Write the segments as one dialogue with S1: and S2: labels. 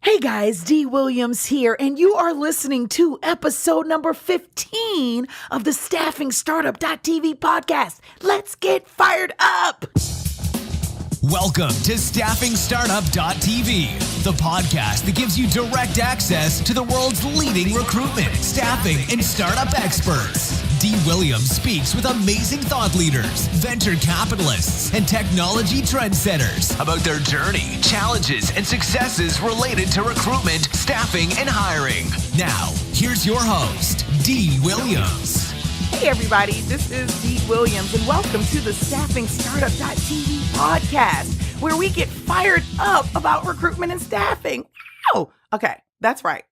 S1: Hey guys, Dee Williams here, and you are listening to episode number 15 of the Staffing Startup.tv podcast. Let's get fired up!
S2: Welcome to Staffing Startup.tv, the podcast that gives you direct access to the world's leading recruitment, staffing, and startup experts. Dee Williams speaks with amazing thought leaders, venture capitalists, and technology trendsetters about their journey, challenges, and successes related to recruitment, staffing, and hiring. Now, here's your host, Dee Williams.
S1: Hey everybody, this is Dee Williams, and welcome to the Staffing Startup.tv podcast, where we get fired up about recruitment and staffing. Oh, okay. That's right.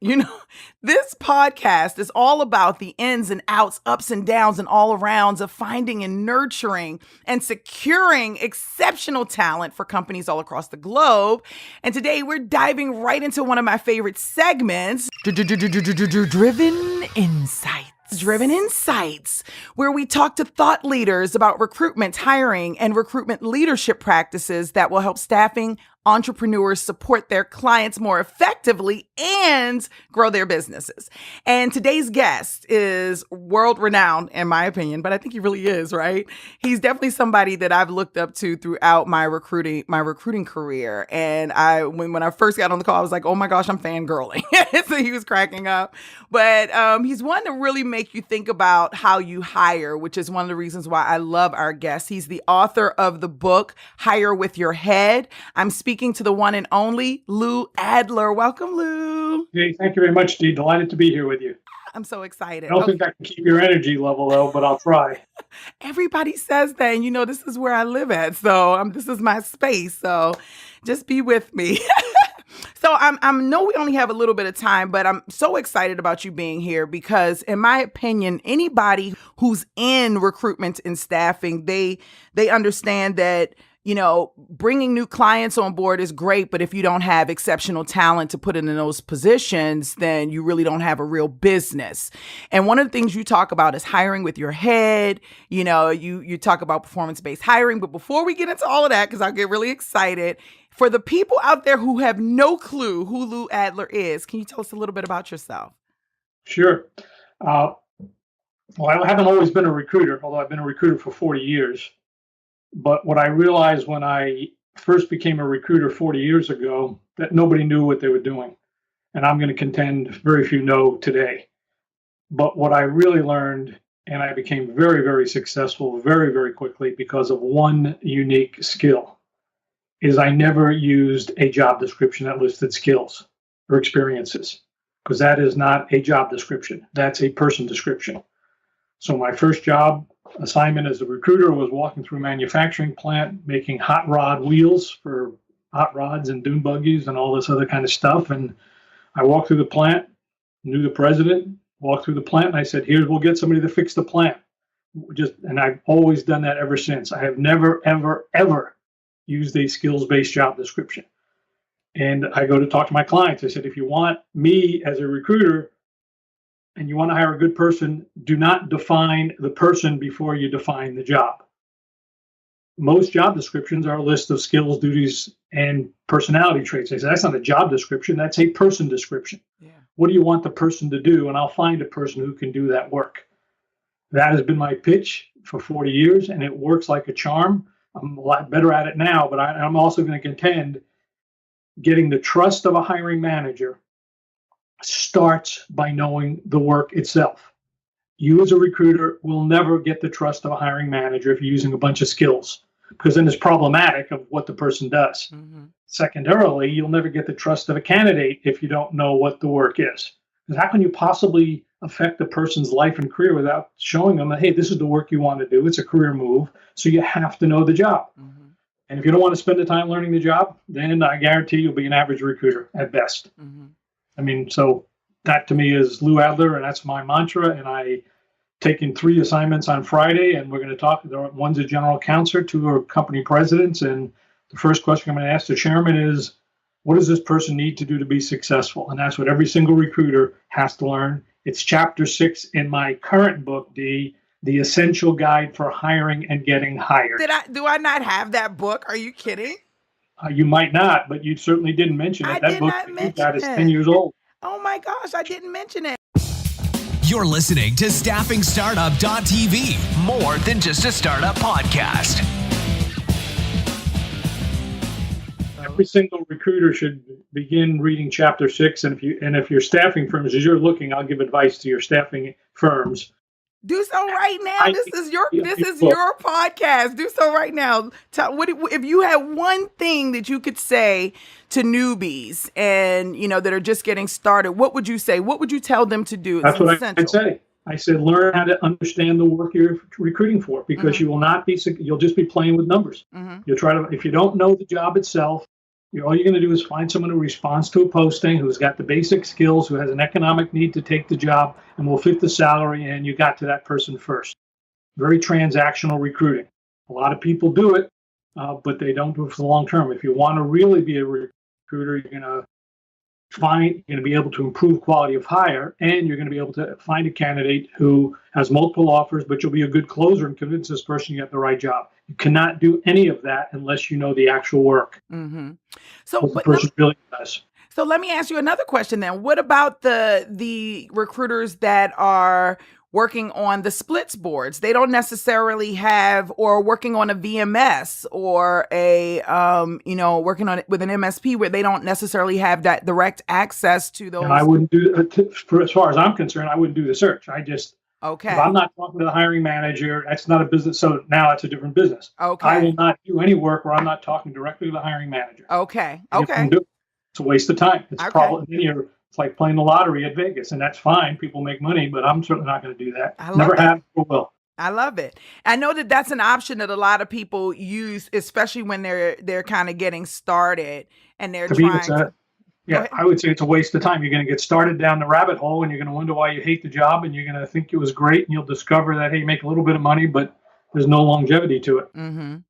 S1: This podcast is all about the ins and outs, ups and downs, and all arounds of finding and nurturing and securing exceptional talent for companies all across the globe. And today we're diving right into one of my favorite segments, Driven Insights. Driven Insights, where we talk to thought leaders about recruitment, hiring, and recruitment leadership practices that will help staffing entrepreneurs support their clients more effectively and grow their businesses. And today's guest is world-renowned, in my opinion, but I think he really is, right? He's definitely somebody that I've looked up to throughout my recruiting career. And when I first got on the call, I was like, oh my gosh, I'm fangirling. So he was cracking up. But he's one to really make you think about how you hire, which is one of the reasons why I love our guest. He's the author of the book, Hire with Your Head. I'm speaking to the one and only Lou Adler. Welcome, Lou.
S3: Hey, thank you very much, Dee. Delighted to be here with you.
S1: I'm so excited.
S3: I don't think I can keep your energy level, though, but I'll try.
S1: Everybody says that, and this is where I live at, so this is my space, so just be with me. So I know we only have a little bit of time, but I'm so excited about you being here because, in my opinion, anybody who's in recruitment and staffing, they understand that bringing new clients on board is great, but if you don't have exceptional talent to put in those positions, then you really don't have a real business. And one of the things you talk about is hiring with your head. You talk about performance-based hiring. But before we get into all of that, because I'll get really excited, for the people out there who have no clue who Lou Adler is, can you tell us a little bit about yourself?
S3: Sure. Well, I haven't always been a recruiter, although I've been a recruiter for 40 years. But what I realized when I first became a recruiter 40 years ago, that nobody knew what they were doing. And I'm going to contend very few know today. But what I really learned, and I became very, very successful very, very quickly because of one unique skill, is I never used a job description that listed skills or experiences, because that is not a job description. That's a person description. So my first job assignment as a recruiter was walking through a manufacturing plant, making hot rod wheels for hot rods and dune buggies and all this other kind of stuff. And I walked through the plant, knew the president, walked through the plant, and I said, we'll get somebody to fix the plant. And I've always done that ever since. I have never, ever, ever used a skills-based job description. And I go to talk to my clients. I said, if you want me as a recruiter and you want to hire a good person, do not define the person before you define the job. Most job descriptions are a list of skills, duties, and personality traits. I said, that's not a job description, that's a person description. Yeah. What do you want the person to do? And I'll find a person who can do that work. That has been my pitch for 40 years, and it works like a charm. I'm a lot better at it now, but I'm also going to contend getting the trust of a hiring manager starts by knowing the work itself. You as a recruiter will never get the trust of a hiring manager if you're using a bunch of skills, because then it's problematic of what the person does. Mm-hmm. Secondarily, you'll never get the trust of a candidate if you don't know what the work is. Because how can you possibly affect a person's life and career without showing them that, hey, this is the work you want to do. It's a career move. So you have to know the job. Mm-hmm. And if you don't want to spend the time learning the job, then I guarantee you'll be an average recruiter at best. Mm-hmm. So that to me is Lou Adler, and that's my mantra. And I taken 3 assignments on Friday, and we're going to talk. One's a general counsel, 2 are company presidents. And the first question I'm going to ask the chairman is, what does this person need to do to be successful? And that's what every single recruiter has to learn. It's chapter 6 in my current book, The Essential Guide for Hiring and Getting Hired.
S1: Do I not have that book? Are you kidding?
S3: You might not, but you certainly didn't mention it.
S1: I
S3: That
S1: did
S3: book
S1: not
S3: that you
S1: mention
S3: got is
S1: it.
S3: 10 years old.
S1: Oh my gosh, I didn't mention it.
S2: You're listening to StaffingStartup.tv, more than just a startup podcast.
S3: Every single recruiter should begin reading Chapter 6. And if your staffing firms, as you're looking, I'll give advice to your staffing firms.
S1: Do so right now. This is your podcast. Do so right now. If you had one thing that you could say to newbies and that are just getting started, what would you say? What would you tell them to do?
S3: That's what I'd say. I said, learn how to understand the work you're recruiting for, because you will not be. You'll just be playing with numbers. You'll try to. If you don't know the job itself, all you're going to do is find someone who responds to a posting, who's got the basic skills, who has an economic need to take the job, and will fit the salary, and you got to that person first. Very transactional recruiting. A lot of people do it, but they don't do it for the long term. If you want to really be a recruiter, you're going to be able to improve quality of hire, and you're going to be able to find a candidate who has multiple offers, but you'll be a good closer and convince this person you got the right job. You cannot do any of that unless you know the actual work.
S1: So
S3: what the person really does.
S1: So let me ask you another question then. What about the recruiters that are working on the splits boards? They don't necessarily have, or working on a VMS or a, working on it with an MSP where they don't necessarily have that direct access to those.
S3: And I wouldn't do, as far as I'm concerned, I wouldn't do the search.
S1: Okay.
S3: If I'm not talking to the hiring manager, that's not a business. So now it's a different business.
S1: Okay.
S3: I will not do any work where I'm not talking directly to the hiring manager.
S1: Okay.
S3: It's a waste of time. It's
S1: Okay.
S3: probably it's like playing the lottery at Vegas, and that's fine. People make money, but I'm certainly not going to do that. Never have or will.
S1: I love it. I know that that's an option that a lot of people use, especially when they're kind of getting started and they're trying.
S3: I would say it's a waste of time. You're going to get started down the rabbit hole, and you're going to wonder why you hate the job, and you're going to think it was great, and you'll discover that, hey, you make a little bit of money, but there's no longevity to it.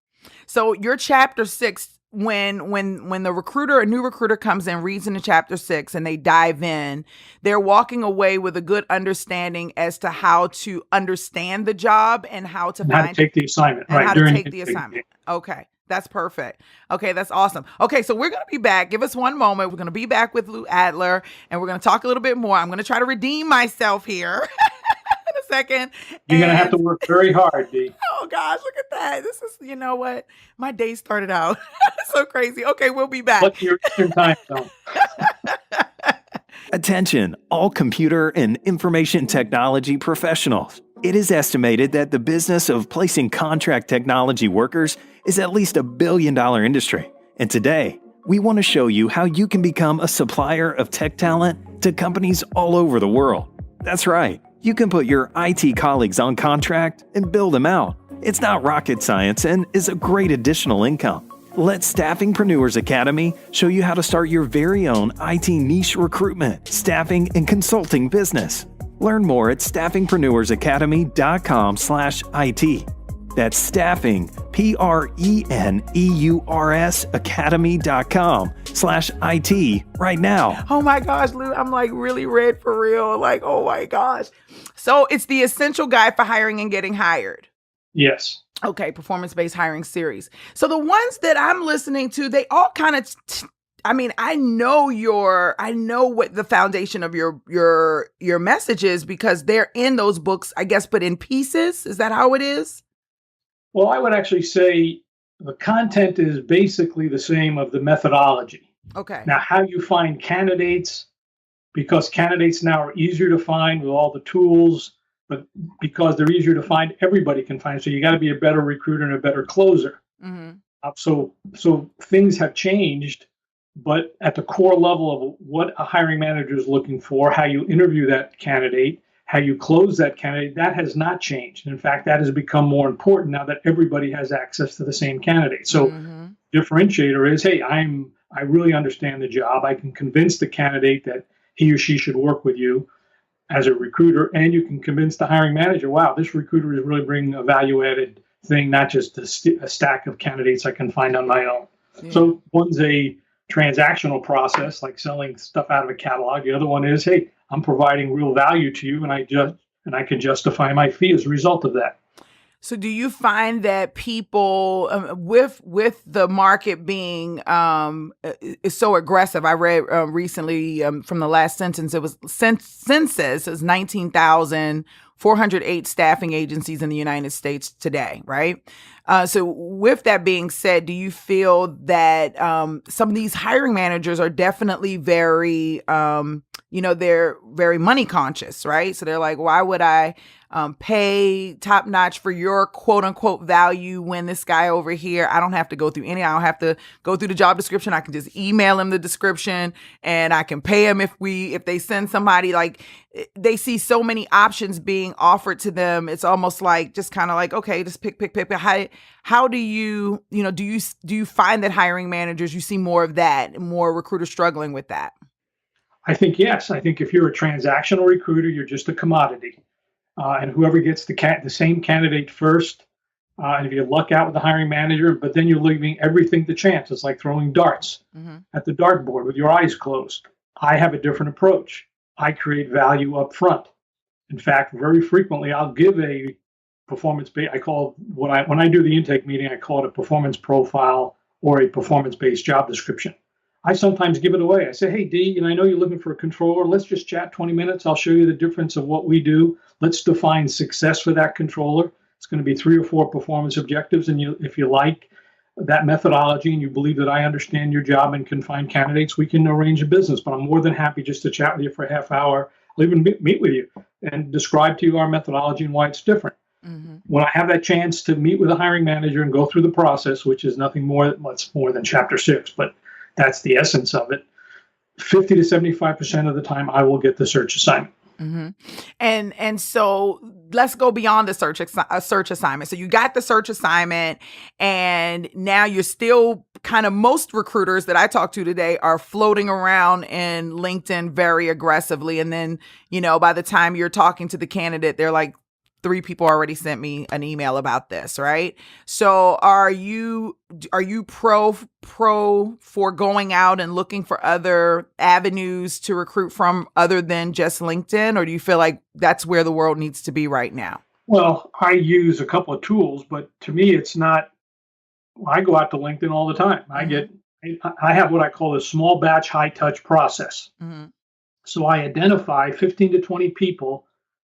S1: So your Chapter 6, when a new recruiter comes in, reads into Chapter 6, and they dive in, they're walking away with a good understanding as to how to understand the job and how to
S3: take the assignment.
S1: And how to take the assignment. Okay. That's perfect. Okay, that's awesome. Okay, so we're going to be back. Give us one moment. We're going to be back with Lou Adler, and we're going to talk a little bit more. I'm going to try to redeem myself here in a second.
S3: You're going to have to work very hard, Dee.
S1: Oh, gosh, look at that. This is, you know what? My day started out so crazy. Okay, we'll be back.
S3: What's your Eastern time zone?
S4: Attention, all computer and information technology professionals. It is estimated that the business of placing contract technology workers is at least $1 billion industry. And today, we want to show you how you can become a supplier of tech talent to companies all over the world. That's right. You can put your IT colleagues on contract and bill them out. It's not rocket science and is a great additional income. Let Staffingpreneurs Academy show you how to start your very own IT niche recruitment, staffing, and consulting business. Learn more at staffingpreneursacademy.com/IT. That's staffing, PRENEURS Academy.com/IT right now.
S1: Oh my gosh, Lou, I'm like really red for real. Like, oh my gosh. So it's the essential guide for hiring and getting hired.
S3: Yes.
S1: Okay, performance-based hiring series. So the ones that I'm listening to, they all kind of, I know what the foundation of your message is because they're in those books, I guess, but in pieces. Is that how it is?
S3: Well, I would actually say the content is basically the same of the methodology.
S1: Okay.
S3: Now, how you find candidates, because candidates now are easier to find with all the tools, but because they're easier to find, everybody can find. So you got to be a better recruiter and a better closer. So things have changed, but at the core level of what a hiring manager is looking for, how you interview that candidate, how you close that candidate, that has not changed. In fact, that has become more important now that everybody has access to the same candidate. So differentiator is, hey, I really understand the job. I can convince the candidate that he or she should work with you as a recruiter, and you can convince the hiring manager, wow, this recruiter is really bringing a value-added thing, not just a stack of candidates I can find on my own. Yeah. So one's a transactional process, like selling stuff out of a catalog. The other one is, hey, I'm providing real value to you, and I can justify my fee as a result of that.
S1: So do you find that people with the market being is so aggressive? I read recently from the last census, it was 19,408 staffing agencies in the United States today, right? So with that being said, do you feel that some of these hiring managers are definitely very, they're very money conscious, right? So they're like, why would I pay top notch for your quote unquote value when this guy over here, I don't have to go through I don't have to go through the job description. I can just email him the description and I can pay him if they send somebody. Like, they see so many options being offered to them. It's almost like just kind of like, okay, just pick. How do you, do you find that hiring managers, you see more of that, more recruiters struggling with that?
S3: I think yes. I think if you're a transactional recruiter, you're just a commodity. And whoever gets the same candidate first, and if you luck out with the hiring manager, but then you're leaving everything to chance. It's like throwing darts at the dartboard with your eyes closed. I have a different approach. I create value up front. In fact, very frequently, I'll give a performance-based, when I do the intake meeting, I call it a performance profile or a performance-based job description. I sometimes give it away. I say, hey, Dee, I know you're looking for a controller. Let's just chat 20 minutes. I'll show you the difference of what we do. Let's define success for that controller. It's going to be 3 or 4 performance objectives. And if you like that methodology and you believe that I understand your job and can find candidates, we can arrange a business. But I'm more than happy just to chat with you for a half hour. I'll even meet with you and describe to you our methodology and why it's different. When I have that chance to meet with a hiring manager and go through the process, which is nothing more than chapter 6, but that's the essence of it. 50 to 75% of the time, I will get the search assignment.
S1: And so let's go beyond the search assignment. So you got the search assignment, and now you're still kind of, most recruiters that I talked to today are floating around in LinkedIn very aggressively. And then, by the time you're talking to the candidate, they're like, 3 people already sent me an email about this, right? So are you pro for going out and looking for other avenues to recruit from other than just LinkedIn? Or do you feel like that's where the world needs to be right now?
S3: Well, I use a couple of tools, but to me, it's not, I go out to LinkedIn all the time. I have what I call a small batch, high touch process. So I identify 15 to 20 people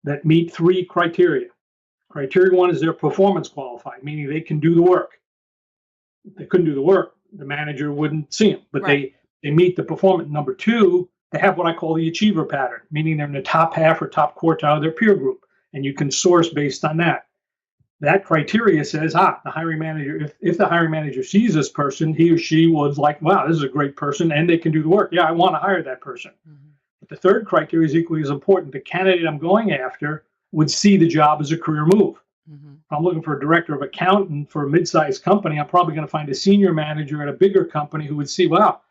S3: that meet 3 criteria. Criteria 1 is they're performance qualified, meaning they can do the work. If they couldn't do the work, the manager wouldn't see them, but they meet the performance. Number 2, they have what I call the achiever pattern, meaning they're in the top half or top quartile of their peer group, and you can source based on that. That criteria says, the hiring manager, if the hiring manager sees this person, he or she was like, wow, this is a great person, and they can do the work. Yeah, I want to hire that person. The third criteria is equally as important. The candidate I'm going after would see the job as a career move. If I'm looking for a director of accountant for a mid-sized company, I'm probably going to find a senior manager at a bigger company who would see, wow,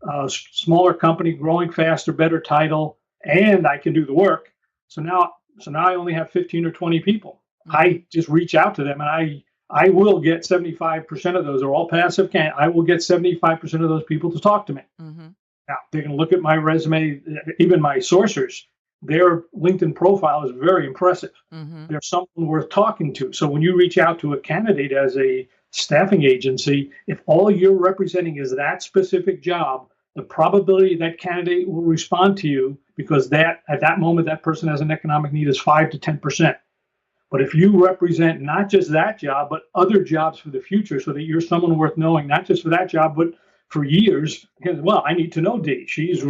S3: a smaller company, growing faster, better title, and I can do the work. So now I only have 15 or 20 people. I just reach out to them, and I will get 75% of those. Are all passive. I will get 75% of those people to talk to me. Now, they're going to look at my resume, even my sourcers. Their LinkedIn profile is very impressive. They're someone worth talking to. So when you reach out to a candidate as a staffing agency, if all you're representing is that specific job, the probability that candidate will respond to you, because that at that moment that person has an economic need, is 5 to 10%. But if you represent not just that job, but other jobs for the future, so that you're someone worth knowing, not just for that job, but for years, because, well, I need to know Dee. She's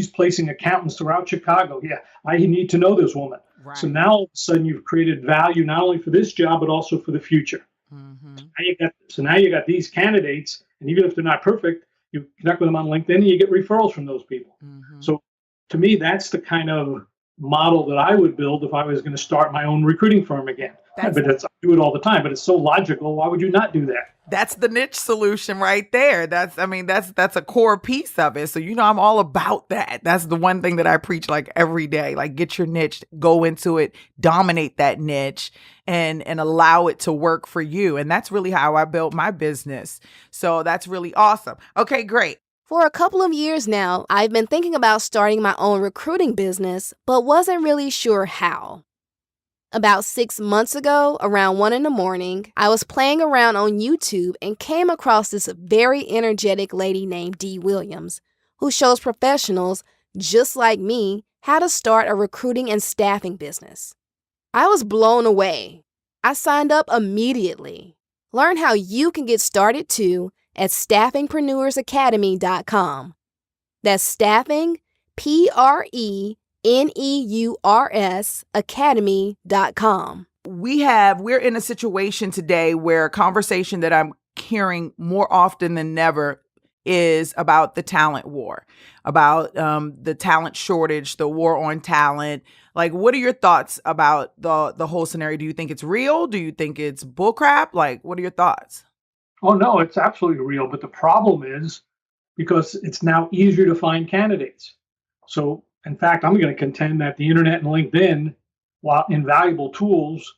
S3: placing accountants throughout Chicago. Yeah, I need to know this woman. Right. So now all of a sudden you've created value not only for this job, but also for the future. Now you got these candidates, and even if they're not perfect, you connect with them on LinkedIn and you get referrals from those people. So to me, that's the kind of model that I would build if I was going to start my own recruiting firm again. I do it all the time, but it's so logical. Why would you not do that?
S1: That's the niche solution right there. That's a core piece of it. So, I'm all about that. That's the one thing that I preach like every day, like get your niche, go into it, dominate that niche and allow it to work for you. And that's really how I built my business. So that's really awesome. Okay, great.
S5: For a couple of years now, I've been thinking about starting my own recruiting business, but wasn't really sure how. About 6 months ago, around 1 a.m, I was playing around on YouTube and came across this very energetic lady named Dee Williams, who shows professionals just like me how to start a recruiting and staffing business. I was blown away. I signed up immediately. Learn how you can get started too at staffingpreneursacademy.com. That's staffing, PRENEURS academy.com.
S1: We're in a situation today where a conversation that I'm hearing more often than never is about the talent war, about the talent shortage, the war on talent. Like, what are your thoughts about the whole scenario? Do you think it's real? Do you think it's bullcrap? Like, what are your thoughts?
S3: Oh, no, it's absolutely real. But the problem is because it's now easier to find candidates. So, in fact, I'm going to contend that the internet and LinkedIn, while invaluable tools,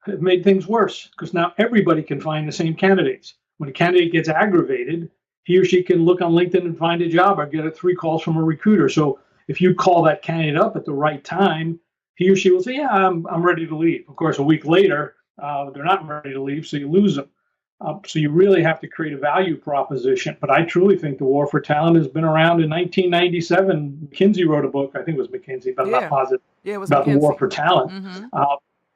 S3: have made things worse because now everybody can find the same candidates. When a candidate gets aggravated, he or she can look on LinkedIn and find a job or get 3 calls from a recruiter. So if you call that candidate up at the right time, he or she will say, yeah, I'm ready to leave. Of course, a week later, they're not ready to leave, so you lose them. So you really have to create a value proposition. But I truly think the war for talent has been around in 1997. McKinsey wrote a book, I think it was McKinsey, but I'm not positive,
S1: it was
S3: about
S1: McKinsey.
S3: The war for talent.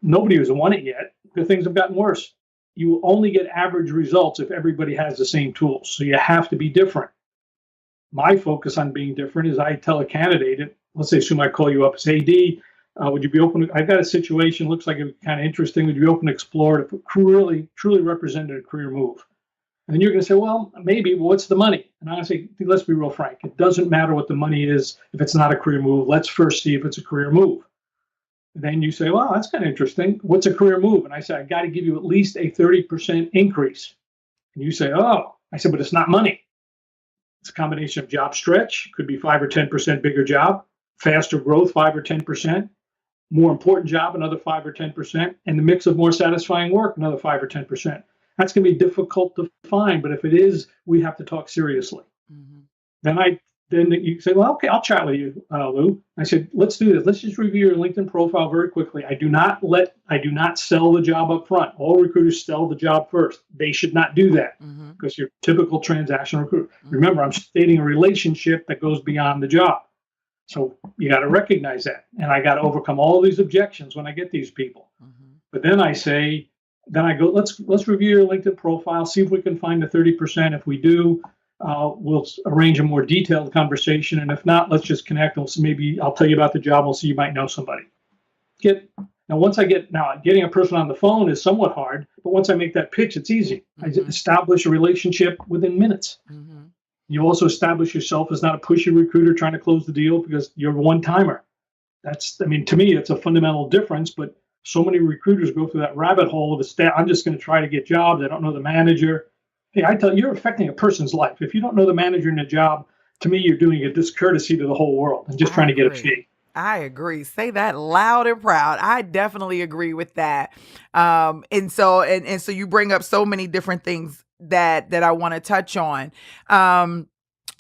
S3: Nobody has won it yet because things have gotten worse. You will only get average results if everybody has the same tools. So you have to be different. My focus on being different is I tell a candidate, let's say assume I call you up, say, D, would you be open? I've got a situation, looks like it's kind of interesting. Would you be open to explore it if it really, truly represented a career move? And then you're going to say, well, maybe, well, what's the money? And I'm going to say, let's be real frank. It doesn't matter what the money is if it's not a career move. Let's first see if it's a career move. Then you say, well, that's kind of interesting. What's a career move? And I say, I got to give you at least a 30% increase. And you say, oh, I said, but it's not money. It's a combination of job stretch, could be 5 or 10% bigger job, faster growth, 5 or 10%, more important job, another 5 or 10%, and the mix of more satisfying work, another 5 or 10%. That's going to be difficult to find, but if it is, we have to talk seriously. Then you say, well, okay, I'll chat with you, Lou. I said, let's do this. Let's just review your LinkedIn profile very quickly. I do not sell the job up front. All recruiters sell the job first. They should not do that because you're typical transactional recruiter. Remember, I'm stating a relationship that goes beyond the job. So you got to recognize that. And I got to overcome all these objections when I get these people. But then I go, let's review your LinkedIn profile, see if we can find the 30%. If we do, we'll arrange a more detailed conversation. And if not, let's just connect. Maybe I'll tell you about the job. We'll see, you might know somebody. Getting a person on the phone is somewhat hard, but once I make that pitch, it's easy. I establish a relationship within minutes. You also establish yourself as not a pushy recruiter trying to close the deal because you're a one-timer. To me, it's a fundamental difference, but so many recruiters go through that rabbit hole of I'm just going to try to get jobs. I don't know the manager. Hey, I tell you, you're affecting a person's life. If you don't know the manager in a job, to me, you're doing a discourtey to the whole world and just trying to get a fee.
S1: I agree. Say that loud and proud. I definitely agree with that. And so you bring up so many different things that I want to touch on.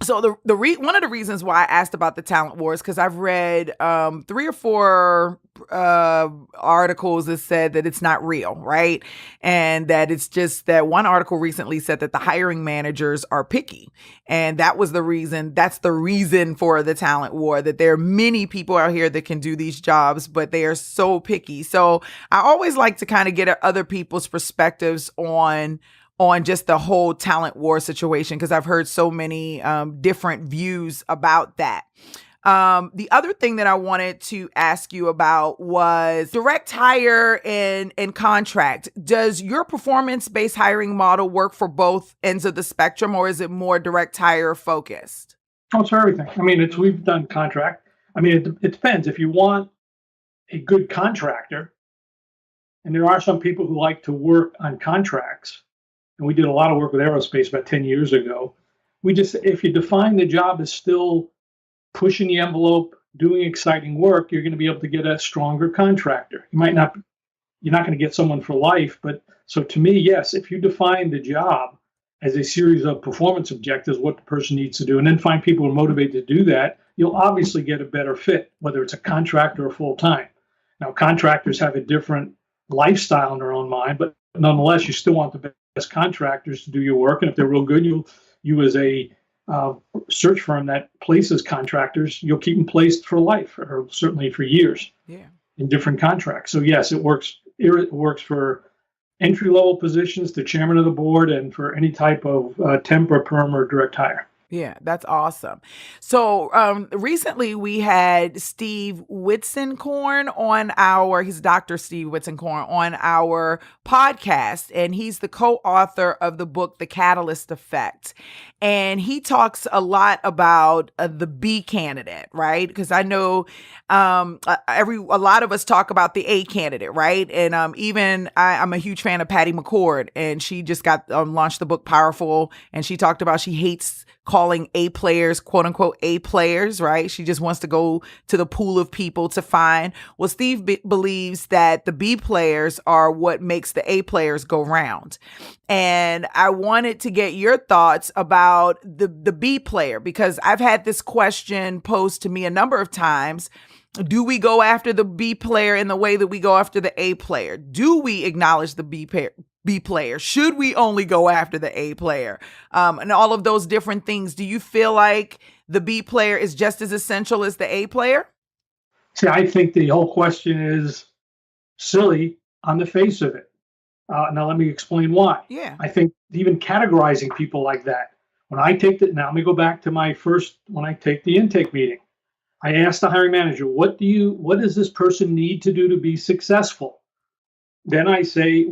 S1: So one of the reasons why I asked about the talent wars, because I've read 3 or 4 articles that said that it's not real, right? And that it's just that one article recently said that the hiring managers are picky. And that's the reason for the talent war, that there are many people out here that can do these jobs, but they are so picky. So I always like to kind of get other people's perspectives on just the whole talent war situation, because I've heard so many different views about that. The other thing that I wanted to ask you about was direct hire and contract. Does your performance-based hiring model work for both ends of the spectrum, or is it more direct hire focused?
S3: Oh, it's for everything. We've done contract. It depends. If you want a good contractor, and there are some people who like to work on contracts, and we did a lot of work with aerospace about 10 years ago. If you define the job as still pushing the envelope, doing exciting work, you're going to be able to get a stronger contractor. You're not going to get someone for life, but so to me, yes, if you define the job as a series of performance objectives, what the person needs to do, and then find people who are motivated to do that, you'll obviously get a better fit, whether it's a contract or a full-time. Now, contractors have a different lifestyle in their own mind, but nonetheless, you still want the best contractors to do your work. And if they're real good, you as a search firm that places contractors, you'll keep them placed for life, or certainly for years, in different contracts. So yes, it works. It works for entry level positions, the chairman of the board, and for any type of temp or perm or direct hire.
S1: Yeah, that's awesome. So recently we had Steve Witzenkorn he's Dr. Steve Witzenkorn on our podcast, and he's the co-author of the book, The Catalyst Effect. And he talks a lot about the B candidate, right? Because I know a lot of us talk about the A candidate, right? And I'm a huge fan of Patty McCord, and she just got launched the book Powerful, and she talked about she hates calling A players, quote unquote, A players, right? She just wants to go to the pool of people to find. Well, Steve believes that the B players are what makes the A players go round. And I wanted to get your thoughts about the B player, because I've had this question posed to me a number of times. Do we go after the B player in the way that we go after the A player? Do we acknowledge the B player? Should we only go after the A player? And all of those different things. Do you feel like the B player is just as essential as the A player?
S3: See, I think the whole question is silly on the face of it. Now, let me explain why.
S1: Yeah.
S3: I think even categorizing people like that, now let me go back to when I take the intake meeting. I asked the hiring manager, what does this person need to do to be successful? Then I say,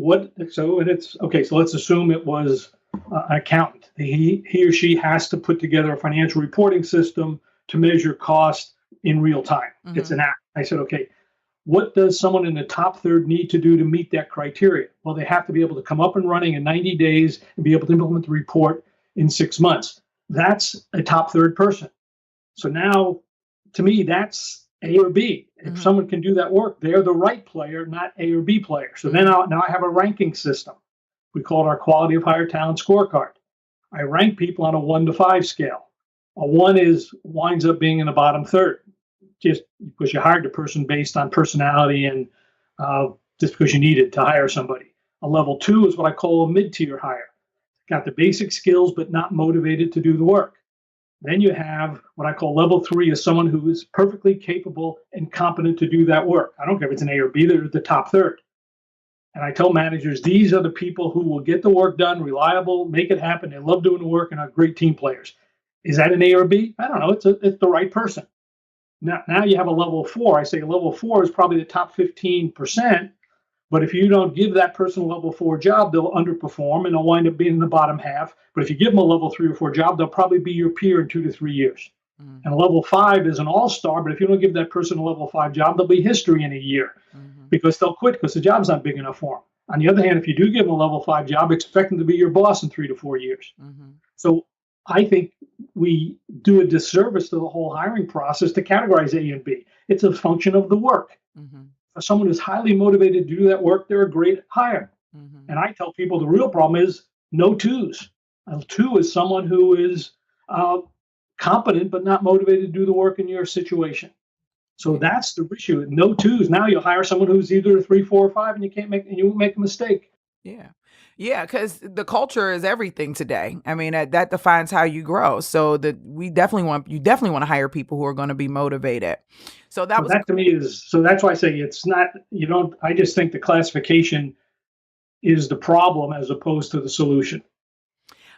S3: so let's assume it was an accountant. He or she has to put together a financial reporting system to measure cost in real time. Mm-hmm. It's an act. I said, okay, what does someone in the top third need to do to meet that criteria? Well, they have to be able to come up and running in 90 days and be able to implement the report in 6 months. That's a top third person. So now, to me, that's A or B. If someone can do that work, they're the right player, not A or B player. So then now I have a ranking system. We call it our quality of hire talent scorecard. I rank people on a 1 to 5 scale. A 1 winds up being in the bottom third, just because you hired the person based on personality and just because you needed to hire somebody. A level 2 is what I call a mid-tier hire. Got the basic skills, but not motivated to do the work. Then you have what I call level 3 is someone who is perfectly capable and competent to do that work. I don't care if it's an A or B, they're the top third. And I tell managers, these are the people who will get the work done, reliable, make it happen. They love doing the work and are great team players. Is that an A or B? I don't know. It's the right person. Now you have a level 4. I say a level 4 is probably the top 15%. But if you don't give that person a level 4 job, they'll underperform and they'll wind up being in the bottom half. But if you give them a level 3 or 4 job, they'll probably be your peer in 2 to 3 years. And a level 5 is an all-star, but if you don't give that person a level 5 job, they'll be history in a year because they'll quit because the job's not big enough for them. On the other hand, if you do give them a level 5 job, expect them to be your boss in 3 to 4 years. So I think we do a disservice to the whole hiring process to categorize A and B. It's a function of the work. If someone is highly motivated to do that work, they're a great hire. And I tell people the real problem is no 2s. A 2 is someone who is competent but not motivated to do the work in your situation. So that's the issue. No 2s. Now you'll hire someone who's either a 3, 4, or 5, and you won't make a mistake.
S1: Yeah, because the culture is everything today. I mean, that defines how you grow. So you definitely want to hire people who are going to be motivated. So that
S3: to me is, so that's why I say it's not, I just think the classification is the problem as opposed to the solution.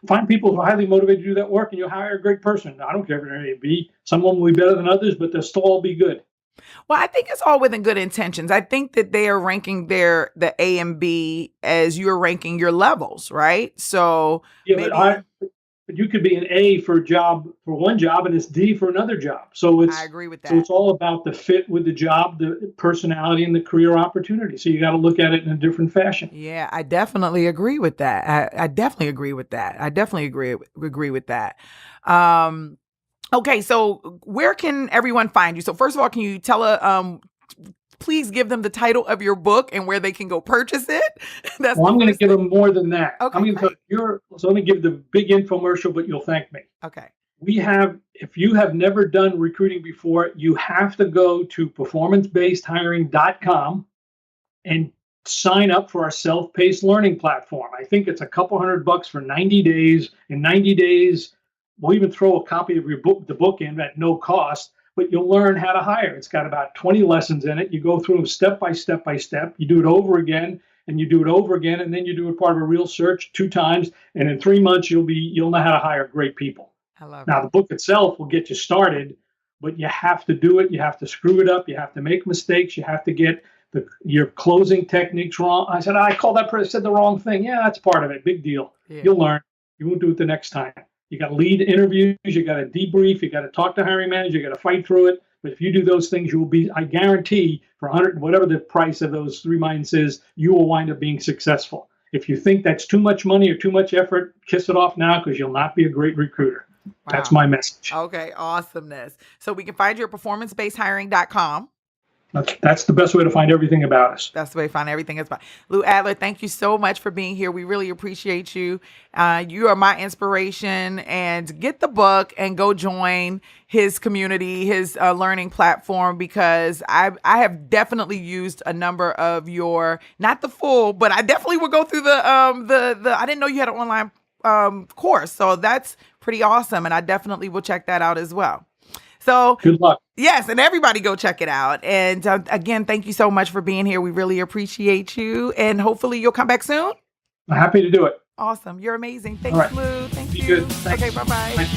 S3: Find people who are highly motivated to do that work and you'll hire a great person. I don't care if they're A or B. Some of them will be better than others, but they'll still all be good.
S1: Well, I think it's all within good intentions. I think that they are ranking the A and B as you're ranking your levels, right? So
S3: but you could be an A for one job and it's D for another job. So
S1: I agree with that.
S3: So it's all about the fit with the job, the personality, and the career opportunity. So you got to look at it in a different fashion.
S1: Yeah, I definitely agree with that. I definitely agree with that. I definitely agree with that. Okay, so where can everyone find you? So first of all, can you tell please give them the title of your book and where they can go purchase it?
S3: I'm going to give them more than that.
S1: Okay,
S3: I'm going to let me give the big infomercial, but you'll thank me.
S1: Okay.
S3: if you have never done recruiting before, you have to go to performancebasedhiring.com and sign up for our self-paced learning platform. I think it's a couple $100 for 90 days. In 90 days, we'll even throw a copy of the book in at no cost, but you'll learn how to hire. It's got about 20 lessons in it. You go through them step by step by step. You do it over again, and you do it over again, and then you do it part of a real search 2 times. And in 3 months, you'll know how to hire great people.
S1: I love
S3: Now,
S1: it.
S3: the book itself will get you started, but you have to do it. You have to screw it up. You have to make mistakes. You have to get your closing techniques wrong. I said, I called that person, said the wrong thing. Yeah, that's part of it. Big deal.
S1: Yeah.
S3: You'll learn. You won't do it the next time. You got to lead interviews. You got to debrief. You got to talk to hiring manager. You got to fight through it. But if you do those things, you will be, I guarantee, for 100, whatever the price of those 3 months is, you will wind up being successful. If you think that's too much money or too much effort, kiss it off now, because you'll not be a great recruiter.
S1: Wow.
S3: That's my message.
S1: Okay, awesomeness. So we can find you at performancebasedhiring.com.
S3: That's the best way to find everything about us.
S1: That's the way to find everything about. Lou Adler, thank you so much for being here. We really appreciate you. You are my inspiration, and get the book and go join his community, his learning platform, because I have definitely used a number of your, not the full, but I definitely will go through the I didn't know you had an online course. So that's pretty awesome. And I definitely will check that out as well. So
S3: good luck.
S1: Yes. And everybody go check it out. And again, thank you so much for being here. We really appreciate you. And hopefully you'll come back soon.
S3: I'm happy to do it.
S1: Awesome. You're amazing. Thanks,
S3: right.
S1: Lou. Thank
S3: Be
S1: you.
S3: good. Thanks.
S1: Okay. Bye-bye.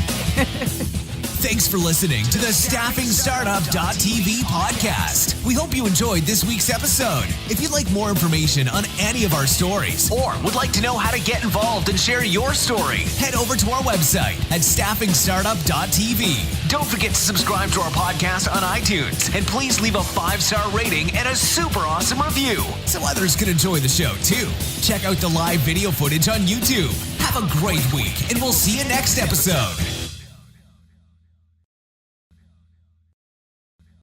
S2: Thanks for listening to the StaffingStartup.tv podcast. We hope you enjoyed this week's episode. If you'd like more information on any of our stories, or would like to know how to get involved and share your story, head over to our website at StaffingStartup.tv. Don't forget to subscribe to our podcast on iTunes, and please leave a 5-star rating and a super awesome review so others can enjoy the show too. Check out the live video footage on YouTube. Have a great week, and we'll see you next episode.